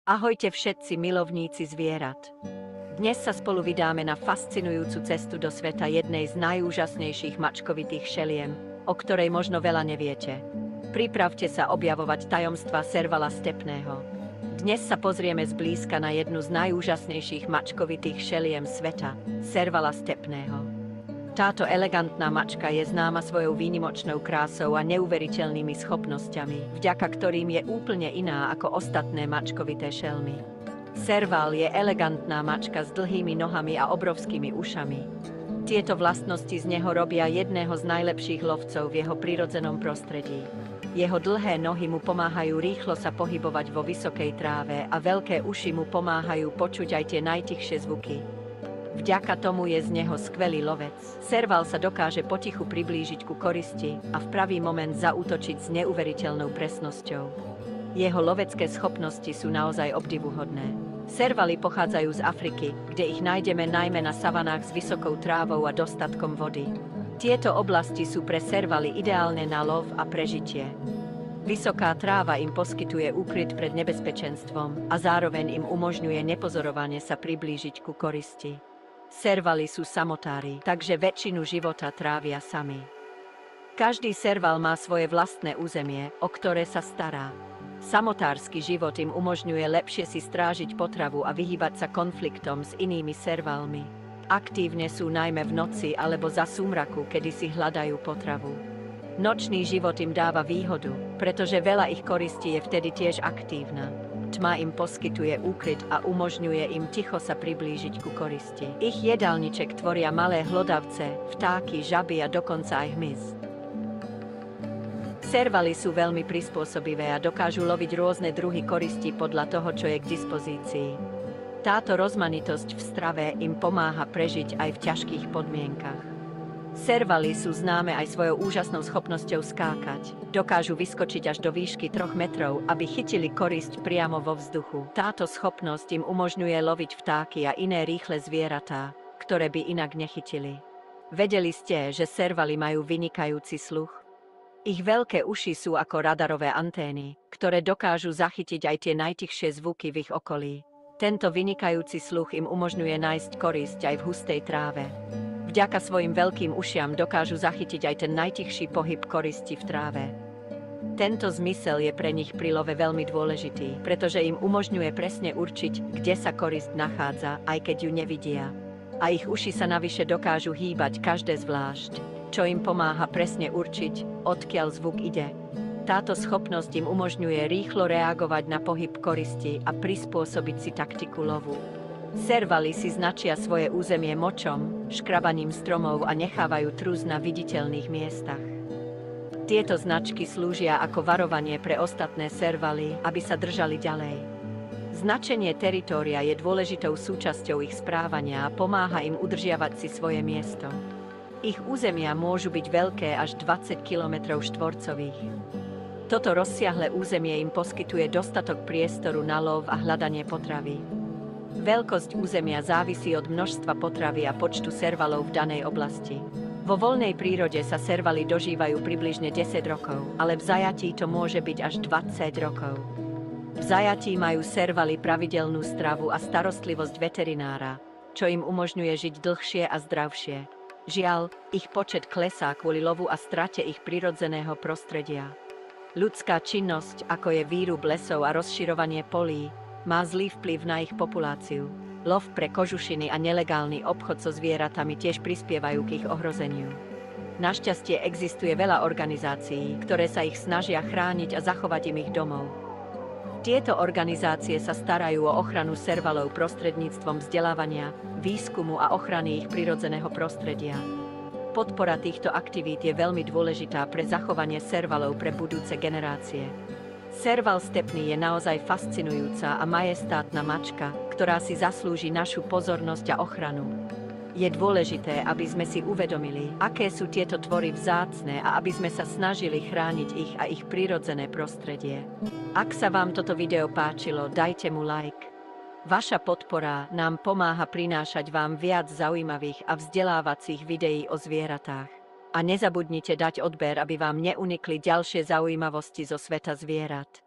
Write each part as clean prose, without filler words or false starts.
Ahojte všetci milovníci zvierat. Dnes sa spolu vydáme na fascinujúcu cestu do sveta jednej z najúžasnejších mačkovitých šeliem, o ktorej možno veľa neviete. Pripravte sa objavovať tajomstvá servala stepného. Dnes sa pozrieme zblízka na jednu z najúžasnejších mačkovitých šeliem sveta, servala stepného. Táto elegantná mačka je známa svojou výnimočnou krásou a neuveriteľnými schopnosťami, vďaka ktorým je úplne iná ako ostatné mačkovité šelmy. Serval je elegantná mačka s dlhými nohami a obrovskými ušami. Tieto vlastnosti z neho robia jedného z najlepších lovcov v jeho prirodzenom prostredí. Jeho dlhé nohy mu pomáhajú rýchlo sa pohybovať vo vysokej tráve a veľké uši mu pomáhajú počuť aj tie najtichšie zvuky. Vďaka tomu je z neho skvelý lovec. Serval sa dokáže potichu priblížiť ku koristi a v pravý moment zaútočiť s neuveriteľnou presnosťou. Jeho lovecké schopnosti sú naozaj obdivuhodné. Servaly pochádzajú z Afriky, kde ich nájdeme najmä na savanách s vysokou trávou a dostatkom vody. Tieto oblasti sú pre servaly ideálne na lov a prežitie. Vysoká tráva im poskytuje úkryt pred nebezpečenstvom a zároveň im umožňuje nepozorovane sa priblížiť ku koristi. Servaly sú samotári, takže väčšinu života trávia sami. Každý serval má svoje vlastné územie, o ktoré sa stará. Samotársky život im umožňuje lepšie si strážiť potravu a vyhýbať sa konfliktom s inými servalmi. Aktívne sú najmä v noci alebo za súmraku, kedy si hľadajú potravu. Nočný život im dáva výhodu, pretože veľa ich koristí je vtedy tiež aktívna. Tma im poskytuje úkryt a umožňuje im ticho sa priblížiť ku koristi. Ich jedálniček tvoria malé hlodavce, vtáky, žaby a dokonca aj hmyz. Servaly sú veľmi prispôsobivé a dokážu loviť rôzne druhy koristí podľa toho, čo je k dispozícii. Táto rozmanitosť v strave im pomáha prežiť aj v ťažkých podmienkach. Servaly sú známe aj svojou úžasnou schopnosťou skákať. Dokážu vyskočiť až do výšky 3 metrov, aby chytili korisť priamo vo vzduchu. Táto schopnosť im umožňuje loviť vtáky a iné rýchle zvieratá, ktoré by inak nechytili. Vedeli ste, že servaly majú vynikajúci sluch? Ich veľké uši sú ako radarové antény, ktoré dokážu zachytiť aj tie najtichšie zvuky v ich okolí. Tento vynikajúci sluch im umožňuje nájsť korisť aj v hustej tráve. Vďaka svojim veľkým ušiam dokážu zachytiť aj ten najtichší pohyb koristi v tráve. Tento zmysel je pre nich pri love veľmi dôležitý, pretože im umožňuje presne určiť, kde sa korisť nachádza, aj keď ju nevidia. A ich uši sa navyše dokážu hýbať každé zvlášť, čo im pomáha presne určiť, odkiaľ zvuk ide. Táto schopnosť im umožňuje rýchlo reagovať na pohyb koristi a prispôsobiť si taktiku lovu. Servaly si značia svoje územie močom, škrabaním stromov a nechávajú trús na viditeľných miestach. Tieto značky slúžia ako varovanie pre ostatné servaly, aby sa držali ďalej. Značenie teritória je dôležitou súčasťou ich správania a pomáha im udržiavať si svoje miesto. Ich územia môžu byť veľké až 20 km štvorcových. Toto rozsiahle územie im poskytuje dostatok priestoru na lov a hľadanie potravy. Veľkosť územia závisí od množstva potravy a počtu servalov v danej oblasti. Vo voľnej prírode sa servaly dožívajú približne 10 rokov, ale v zajatí to môže byť až 20 rokov. V zajatí majú servaly pravidelnú stravu a starostlivosť veterinára, čo im umožňuje žiť dlhšie a zdravšie. Žiaľ, ich počet klesá kvôli lovu a strate ich prirodzeného prostredia. Ľudská činnosť, ako je výrub lesov a rozširovanie polí, má zlý vplyv na ich populáciu. Lov pre kožušiny a nelegálny obchod so zvieratami tiež prispievajú k ich ohrozeniu. Našťastie existuje veľa organizácií, ktoré sa ich snažia chrániť a zachovať im ich domov. Tieto organizácie sa starajú o ochranu servalov prostredníctvom vzdelávania, výskumu a ochrany ich prirodzeného prostredia. Podpora týchto aktivít je veľmi dôležitá pre zachovanie servalov pre budúce generácie. Serval stepný je naozaj fascinujúca a majestátna mačka, ktorá si zaslúži našu pozornosť a ochranu. Je dôležité, aby sme si uvedomili, aké sú tieto tvory vzácne a aby sme sa snažili chrániť ich a ich prirodzené prostredie. Ak sa vám toto video páčilo, dajte mu like. Vaša podpora nám pomáha prinášať vám viac zaujímavých a vzdelávacích videí o zvieratách. A nezabudnite dať odber, aby vám neunikli ďalšie zaujímavosti zo sveta zvierat.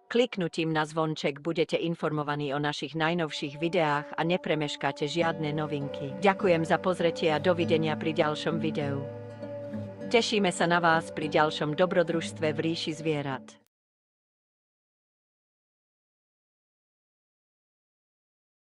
Kliknutím na zvonček budete informovaní o našich najnovších videách a nepremeškáte žiadne novinky. Ďakujem za pozretie a dovidenia pri ďalšom videu. Tešíme sa na vás pri ďalšom dobrodružstve v ríši zvierat.